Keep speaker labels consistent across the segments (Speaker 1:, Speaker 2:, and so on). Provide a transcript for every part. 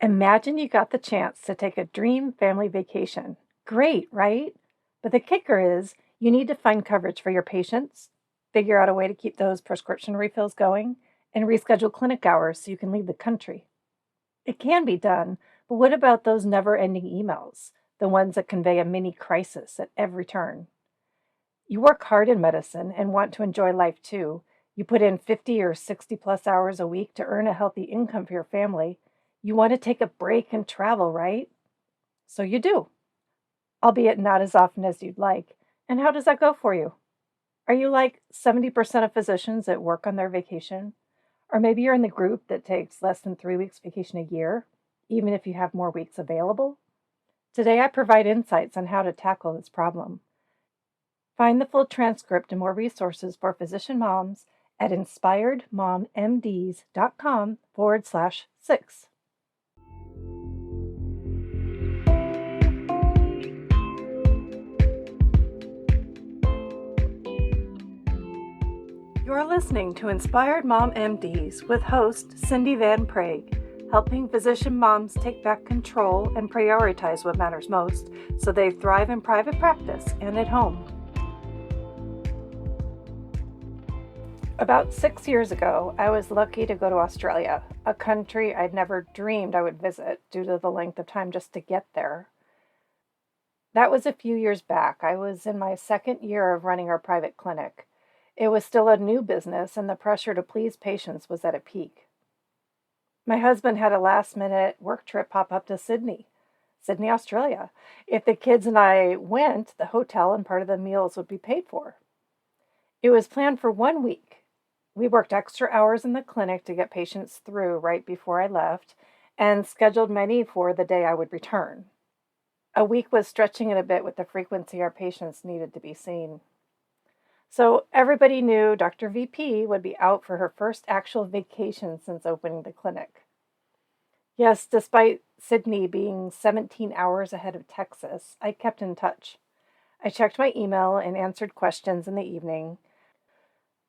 Speaker 1: Imagine you got the chance to take a dream family vacation. Great, right? But the kicker is you need to find coverage for your patients, figure out a way to keep those prescription refills going, and reschedule clinic hours so you can leave the country. It can be done, but what about those never ending emails, the ones that convey a mini crisis at every turn? You work hard in medicine and want to enjoy life too. You put in 50 or 60 plus hours a week to earn a healthy income for your family. You want to take a break and travel, right? So you do, albeit not as often as you'd like. And how does that go for you? Are you like 70% of physicians that work on their vacation? Or maybe you're in the group that takes less than 3 weeks vacation a year, even if you have more weeks available? Today, I provide insights on how to tackle this problem. Find the full transcript and more resources for physician moms at inspiredmommds.com/6. You're listening to Inspired Mom MDs with host Cindy Van Prague, helping physician moms take back control and prioritize what matters most so they thrive in private practice and at home. About 6 years ago, I was lucky to go to Australia, a country I'd never dreamed I would visit due to the length of time just to get there. That was a few years back. I was in my second year of running our private clinic. It was still a new business, and the pressure to please patients was at a peak. My husband had a last-minute work trip pop up to Sydney, Australia. If the kids and I went, the hotel and part of the meals would be paid for. It was planned for 1 week. We worked extra hours in the clinic to get patients through right before I left and scheduled many for the day I would return. A week was stretching it a bit with the frequency our patients needed to be seen. So everybody knew Dr. VP would be out for her first actual vacation since opening the clinic. Yes, despite Sydney being 17 hours ahead of Texas, I kept in touch. I checked my email and answered questions in the evening.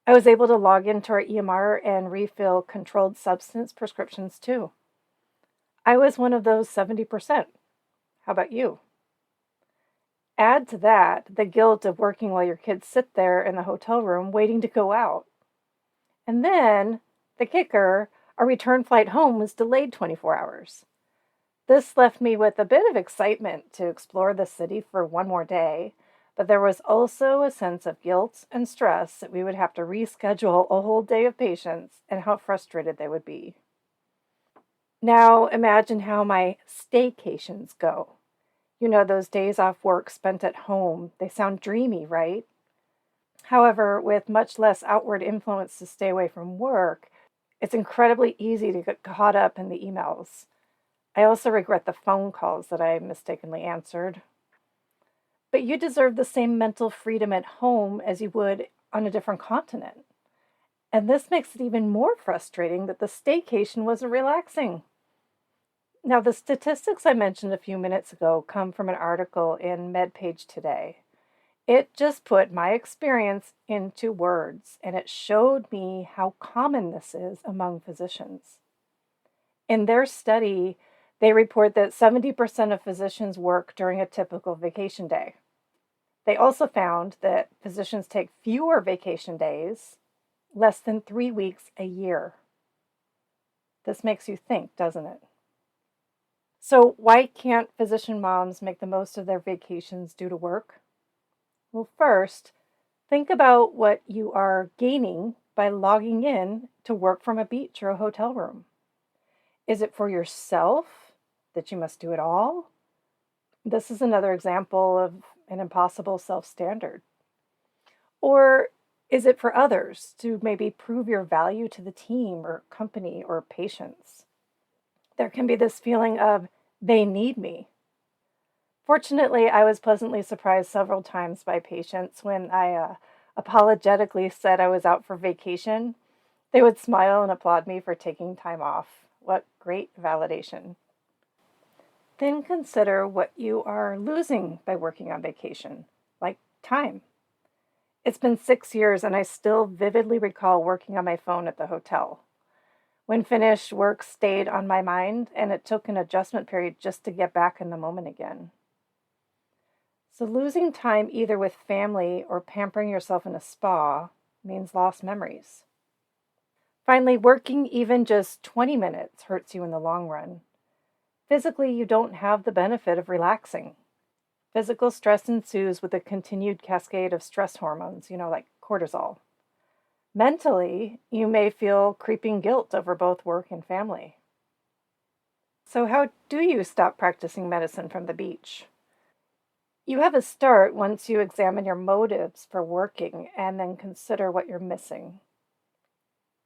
Speaker 1: I was able to log into our EMR and refill controlled substance prescriptions too. I was one of those 70%. How about you? Add to that the guilt of working while your kids sit there in the hotel room waiting to go out. And then, the kicker, our return flight home was delayed 24 hours. This left me with a bit of excitement to explore the city for one more day, but there was also a sense of guilt and stress that we would have to reschedule a whole day of patients and how frustrated they would be. Now imagine how my staycations go. You know, those days off work spent at home. They sound dreamy, right? However, with much less outward influence to stay away from work, it's incredibly easy to get caught up in the emails. I also regret the phone calls that I mistakenly answered. But you deserve the same mental freedom at home as you would on a different continent. And this makes it even more frustrating that the staycation wasn't relaxing. Now, the statistics I mentioned a few minutes ago come from an article in MedPage Today. It just put my experience into words, and it showed me how common this is among physicians. In their study, they report that 70% of physicians work during a typical vacation day. They also found that physicians take fewer vacation days, less than 3 weeks a year. This makes you think, doesn't it? So why can't physician moms make the most of their vacations due to work? Well, first, think about what you are gaining by logging in to work from a beach or a hotel room. Is it for yourself that you must do it all? This is another example of an impossible self-standard. Or is it for others to maybe prove your value to the team or company or patients? There can be this feeling of, they need me. Fortunately, I was pleasantly surprised several times by patients when I apologetically said I was out for vacation. They would smile and applaud me for taking time off. What great validation. Then consider what you are losing by working on vacation, like time. It's been 6 years and I still vividly recall working on my phone at the hotel. When finished, work stayed on my mind, and it took an adjustment period just to get back in the moment again. So, losing time either with family or pampering yourself in a spa means lost memories. Finally, working even just 20 minutes hurts you in the long run. Physically, you don't have the benefit of relaxing. Physical stress ensues with a continued cascade of stress hormones, like cortisol. Mentally, you may feel creeping guilt over both work and family. So, how do you stop practicing medicine from the beach? You have a start once you examine your motives for working and then consider what you're missing.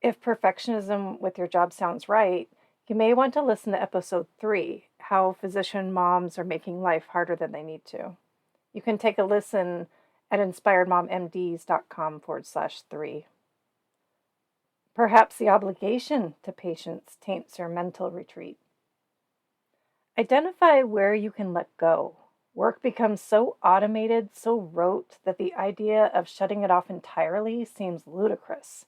Speaker 1: If perfectionism with your job sounds right, you may want to listen to episode 3, How Physician Moms Are Making Life Harder Than They Need to. You can take a listen at inspiredmommds.com/3. Perhaps the obligation to patients taints your mental retreat. Identify where you can let go. Work becomes so automated, so rote, that the idea of shutting it off entirely seems ludicrous.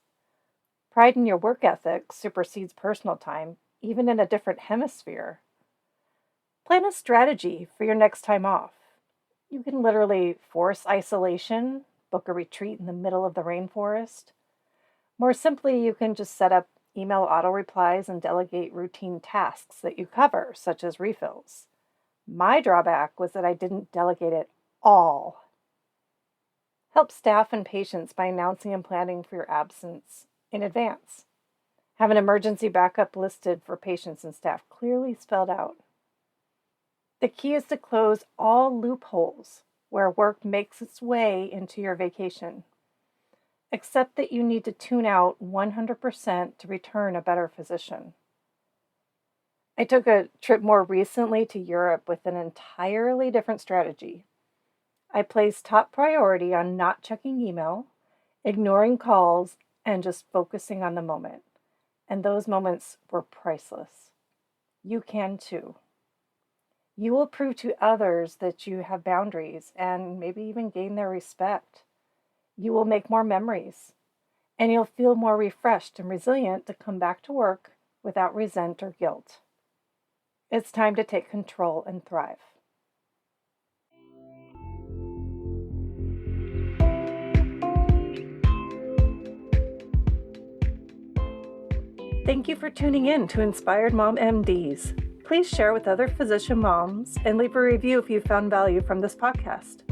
Speaker 1: Pride in your work ethic supersedes personal time, even in a different hemisphere. Plan a strategy for your next time off. You can literally force isolation, book a retreat in the middle of the rainforest. More simply, you can just set up email auto replies and delegate routine tasks that you cover, such as refills. My drawback was that I didn't delegate it all. Help staff and patients by announcing and planning for your absence in advance. Have an emergency backup listed for patients and staff, clearly spelled out. The key is to close all loopholes where work makes its way into your vacation. Accept that you need to tune out 100% to return a better physician. I took a trip more recently to Europe with an entirely different strategy. I placed top priority on not checking email, ignoring calls, and just focusing on the moment. And those moments were priceless. You can too. You will prove to others that you have boundaries and maybe even gain their respect. You will make more memories, and you'll feel more refreshed and resilient to come back to work without resent or guilt. It's time to take control and thrive. Thank you for tuning in to Inspired Mom MDs. Please share with other physician moms and leave a review if you found value from this podcast.